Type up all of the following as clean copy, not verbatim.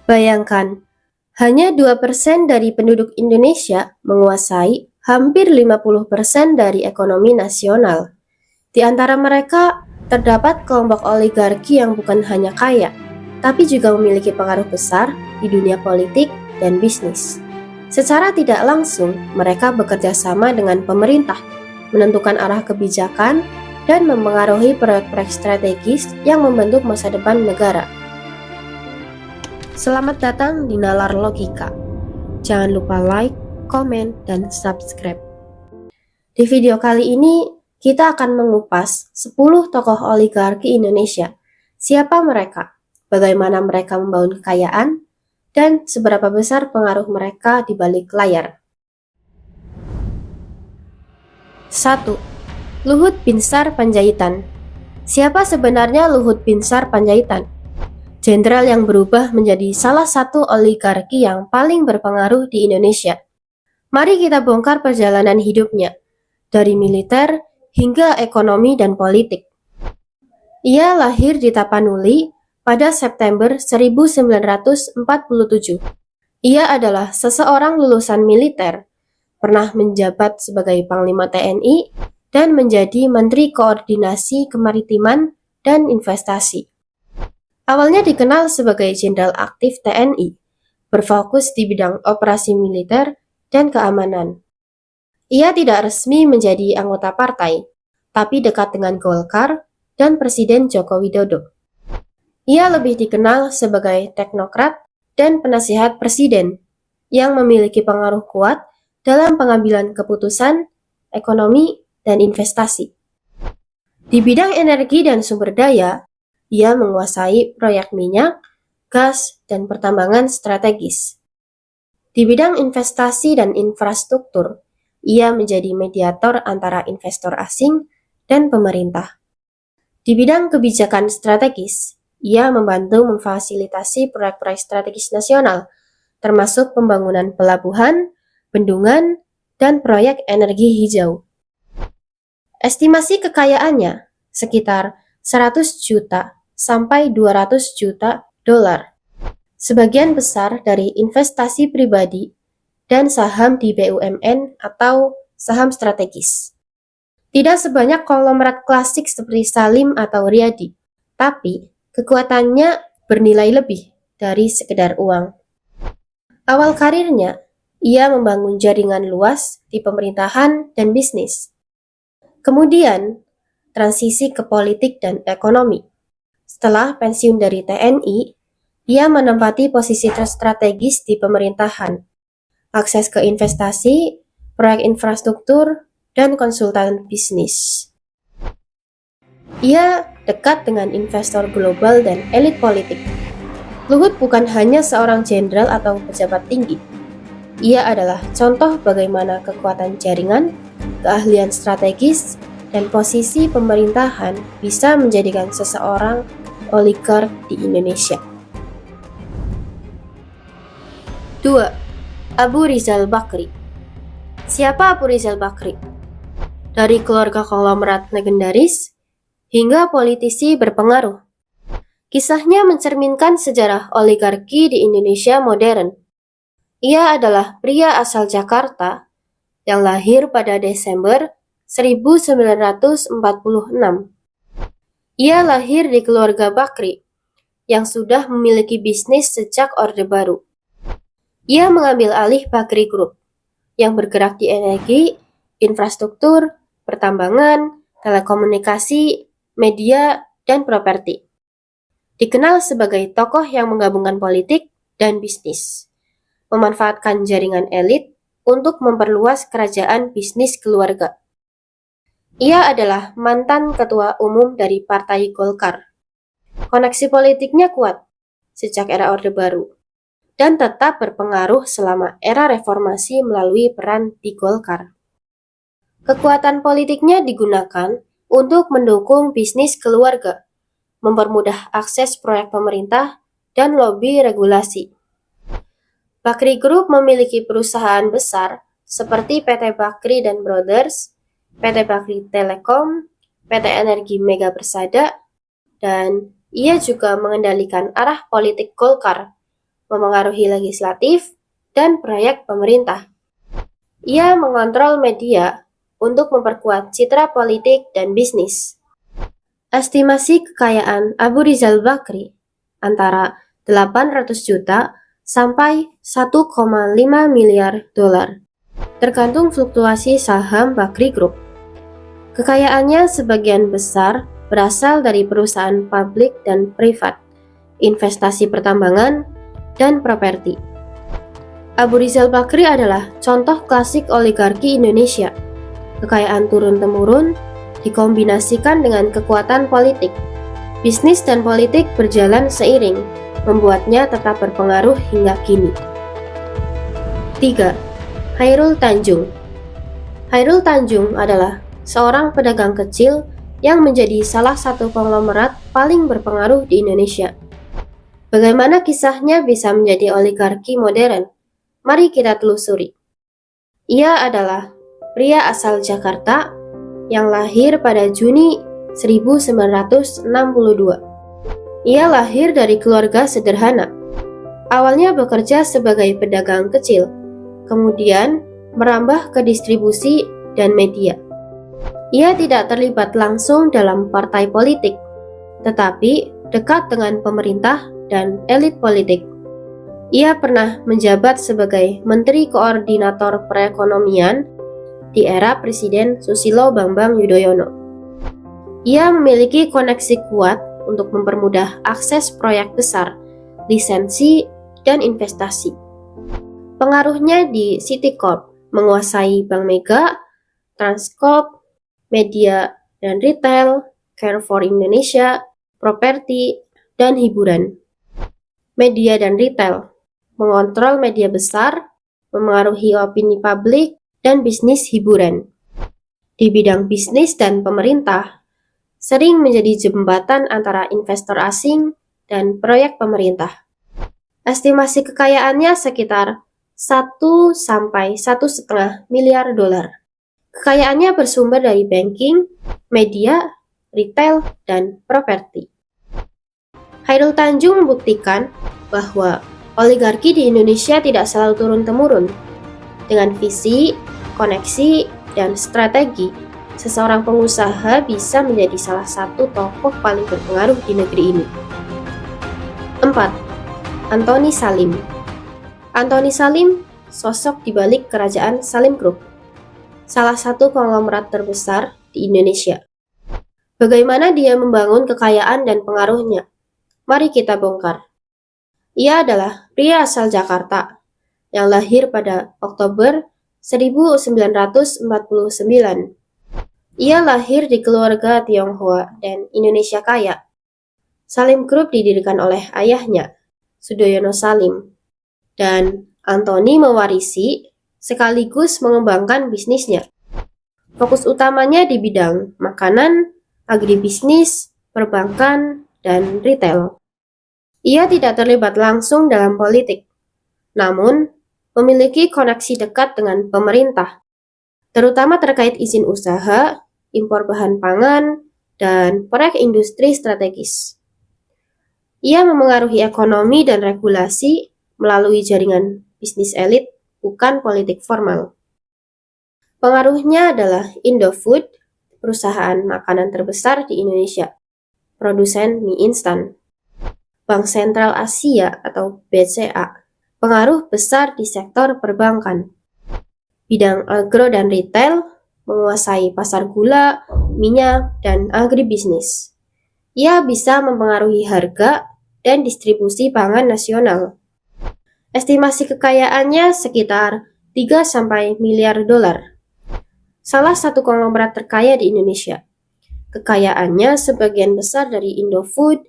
Bayangkan, hanya 2% dari penduduk Indonesia menguasai hampir 50% dari ekonomi nasional. Di antara mereka, terdapat kelompok oligarki yang bukan hanya kaya, tapi juga memiliki pengaruh besar di dunia politik dan bisnis. Secara tidak langsung, mereka bekerja sama dengan pemerintah, menentukan arah kebijakan, dan mempengaruhi proyek-proyek strategis yang membentuk masa depan negara. Selamat datang di Nalar Logika. Jangan lupa like, komen, dan subscribe. Di video kali ini, kita akan mengupas 10 tokoh oligarki Indonesia. Siapa mereka? Bagaimana mereka membangun kekayaan? Dan seberapa besar pengaruh mereka di balik layar. 1. Luhut Binsar Panjaitan. Siapa sebenarnya Luhut Binsar Panjaitan? Jenderal yang berubah menjadi salah satu oligarki yang paling berpengaruh di Indonesia. Mari kita bongkar perjalanan hidupnya, dari militer hingga ekonomi dan politik. Ia lahir di Tapanuli pada September 1947. Ia adalah seseorang lulusan militer, pernah menjabat sebagai Panglima TNI, dan menjadi Menteri Koordinasi Kemaritiman dan Investasi. Awalnya dikenal sebagai Jenderal Aktif TNI, berfokus di bidang operasi militer dan keamanan. Ia tidak resmi menjadi anggota partai, tapi dekat dengan Golkar dan Presiden Joko Widodo. Ia lebih dikenal sebagai teknokrat dan penasihat presiden yang memiliki pengaruh kuat dalam pengambilan keputusan, ekonomi, dan investasi. Di bidang energi dan sumber daya, ia menguasai proyek minyak, gas, dan pertambangan strategis. Di bidang investasi dan infrastruktur, ia menjadi mediator antara investor asing dan pemerintah. Di bidang kebijakan strategis, ia membantu memfasilitasi proyek-proyek strategis nasional, termasuk pembangunan pelabuhan, bendungan, dan proyek energi hijau. Estimasi kekayaannya sekitar 100 juta sampai 200 juta dolar. Sebagian besar dari investasi pribadi dan saham di BUMN atau saham strategis. Tidak sebanyak konglomerat klasik seperti Salim atau Riyadi, tapi kekuatannya bernilai lebih dari sekedar uang. Awal karirnya, ia membangun jaringan luas di pemerintahan dan bisnis. Kemudian, transisi ke politik dan ekonomi. Setelah pensiun dari TNI, ia menempati posisi strategis di pemerintahan, akses ke investasi, proyek infrastruktur, dan konsultan bisnis. Ia dekat dengan investor global dan elit politik. Luhut bukan hanya seorang jenderal atau pejabat tinggi. Ia adalah contoh bagaimana kekuatan jaringan, keahlian strategis, dan posisi pemerintahan bisa menjadikan seseorang oligark di Indonesia. 2. Abu Rizal Bakri. Siapa Abu Rizal Bakri? Dari keluarga konglomerat legendaris hingga politisi berpengaruh. Kisahnya mencerminkan sejarah oligarki di Indonesia modern. Ia adalah pria asal Jakarta yang lahir pada Desember 1946. Ia lahir di keluarga Bakri yang sudah memiliki bisnis sejak Orde Baru. Ia mengambil alih Bakri Group yang bergerak di energi, infrastruktur, pertambangan, telekomunikasi, media, dan properti. Dikenal sebagai tokoh yang menggabungkan politik dan bisnis, memanfaatkan jaringan elit untuk memperluas kerajaan bisnis keluarga. Ia adalah mantan ketua umum dari Partai Golkar. Koneksi politiknya kuat sejak era Orde Baru dan tetap berpengaruh selama era reformasi melalui peran di Golkar. Kekuatan politiknya digunakan untuk mendukung bisnis keluarga, mempermudah akses proyek pemerintah, dan lobi regulasi. Bakri Group memiliki perusahaan besar seperti PT Bakri dan Brothers, PT Bakri Telekom, PT Energi Mega Persada, dan ia juga mengendalikan arah politik Golkar memengaruhi legislatif, dan proyek pemerintah. Ia mengontrol media untuk memperkuat citra politik dan bisnis. Estimasi kekayaan Abu Rizal Bakri antara 800 juta sampai 1,5 miliar dolar, tergantung fluktuasi saham Bakri Group. Kekayaannya sebagian besar berasal dari perusahaan publik dan privat, investasi pertambangan, dan properti. Abu Rizal Bakri adalah contoh klasik oligarki Indonesia. Kekayaan turun-temurun dikombinasikan dengan kekuatan politik. Bisnis dan politik berjalan seiring, membuatnya tetap berpengaruh hingga kini. 3. Chairul Tanjung. Chairul Tanjung adalah seorang pedagang kecil yang menjadi salah satu konglomerat paling berpengaruh di Indonesia. Bagaimana kisahnya bisa menjadi oligarki modern? Mari kita telusuri. Ia adalah pria asal Jakarta yang lahir pada Juni 1962. Ia lahir dari keluarga sederhana. Awalnya bekerja sebagai pedagang kecil, kemudian merambah ke distribusi dan media. Ia tidak terlibat langsung dalam partai politik, tetapi dekat dengan pemerintah dan elit politik. Ia pernah menjabat sebagai Menteri Koordinator Perekonomian di era Presiden Susilo Bambang Yudhoyono. Ia memiliki koneksi kuat untuk mempermudah akses proyek besar, lisensi, dan investasi. Pengaruhnya di Citicorp menguasai Bank Mega, Transcorp, media dan retail, Carrefour Indonesia, properti, dan hiburan. Media dan retail mengontrol media besar, memengaruhi opini publik, dan bisnis hiburan. Di bidang bisnis dan pemerintah, sering menjadi jembatan antara investor asing dan proyek pemerintah. Estimasi kekayaannya sekitar 1 sampai 1,5 miliar dolar. Kekayaannya bersumber dari banking, media, retail, dan properti. Chairul Tanjung membuktikan bahwa oligarki di Indonesia tidak selalu turun-temurun. Dengan visi, koneksi, dan strategi, seseorang pengusaha bisa menjadi salah satu tokoh paling berpengaruh di negeri ini. 4. Antoni Salim. Antoni Salim, sosok di balik kerajaan Salim Group, salah satu konglomerat terbesar di Indonesia. Bagaimana dia membangun kekayaan dan pengaruhnya? Mari kita bongkar. Ia adalah pria asal Jakarta yang lahir pada Oktober 1949. Ia lahir di keluarga Tionghoa dan Indonesia kaya. Salim Group didirikan oleh ayahnya, Sudoyono Salim, dan Antoni mewarisi sekaligus mengembangkan bisnisnya. Fokus utamanya di bidang makanan, agribisnis, perbankan, dan retail. Ia tidak terlibat langsung dalam politik, namun memiliki koneksi dekat dengan pemerintah, terutama terkait izin usaha, impor bahan pangan, dan proyek industri strategis. Ia memengaruhi ekonomi dan regulasi melalui jaringan bisnis elit, bukan politik formal. Pengaruhnya adalah Indofood, perusahaan makanan terbesar di Indonesia, produsen mie instan. Bank Sentral Asia atau BCA, pengaruh besar di sektor perbankan. Bidang agro dan retail, menguasai pasar gula, minyak, dan agribisnis. Ia bisa mempengaruhi harga dan distribusi pangan nasional. Estimasi kekayaannya sekitar 3 miliar dolar. Salah satu konglomerat terkaya di Indonesia. Kekayaannya sebagian besar dari Indofood,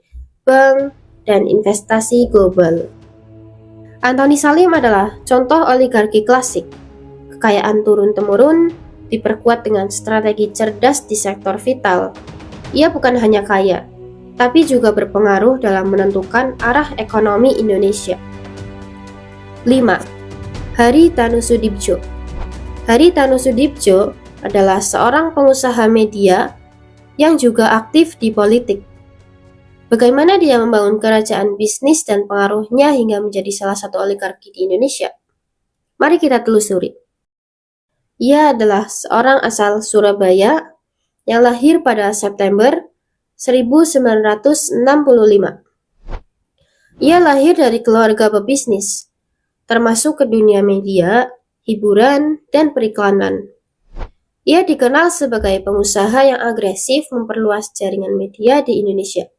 bank, dan investasi global. Antoni Salim adalah contoh oligarki klasik. Kekayaan turun-temurun diperkuat dengan strategi cerdas di sektor vital. Ia bukan hanya kaya, tapi juga berpengaruh dalam menentukan arah ekonomi Indonesia. 5. Hari Tanusudibjo. Hari Tanusudibjo adalah seorang pengusaha media yang juga aktif di politik. Bagaimana dia membangun kerajaan bisnis dan pengaruhnya hingga menjadi salah satu oligarki di Indonesia? Mari kita telusuri. Ia adalah seorang asal Surabaya yang lahir pada September 1965. Ia lahir dari keluarga pebisnis, termasuk ke dunia media, hiburan, dan periklanan. Ia dikenal sebagai pengusaha yang agresif memperluas jaringan media di Indonesia.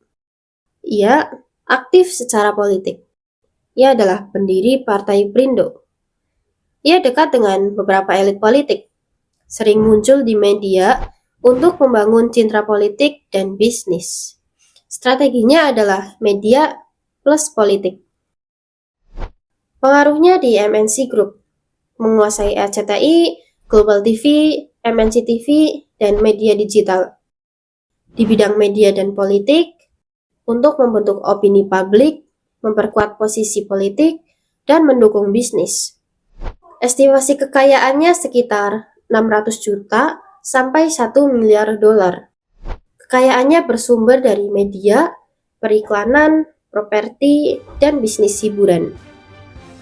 Ia aktif secara politik. Ia adalah pendiri Partai Perindo. Ia dekat dengan beberapa elit politik, sering muncul di media untuk membangun citra politik dan bisnis. Strateginya adalah media plus politik. Pengaruhnya di MNC Group, menguasai RCTI, Global TV, MNC TV, dan media digital. Di bidang media dan politik, untuk membentuk opini publik, memperkuat posisi politik, dan mendukung bisnis. Estimasi kekayaannya sekitar 600 juta sampai 1 miliar dolar. Kekayaannya bersumber dari media, periklanan, properti, dan bisnis hiburan.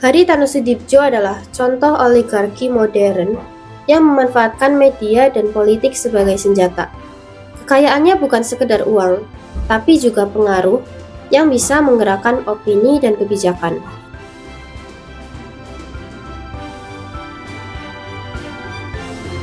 Hadi Tanusudibjo adalah contoh oligarki modern yang memanfaatkan media dan politik sebagai senjata. Kekayaannya bukan sekedar uang, tapi juga pengaruh yang bisa menggerakkan opini dan kebijakan.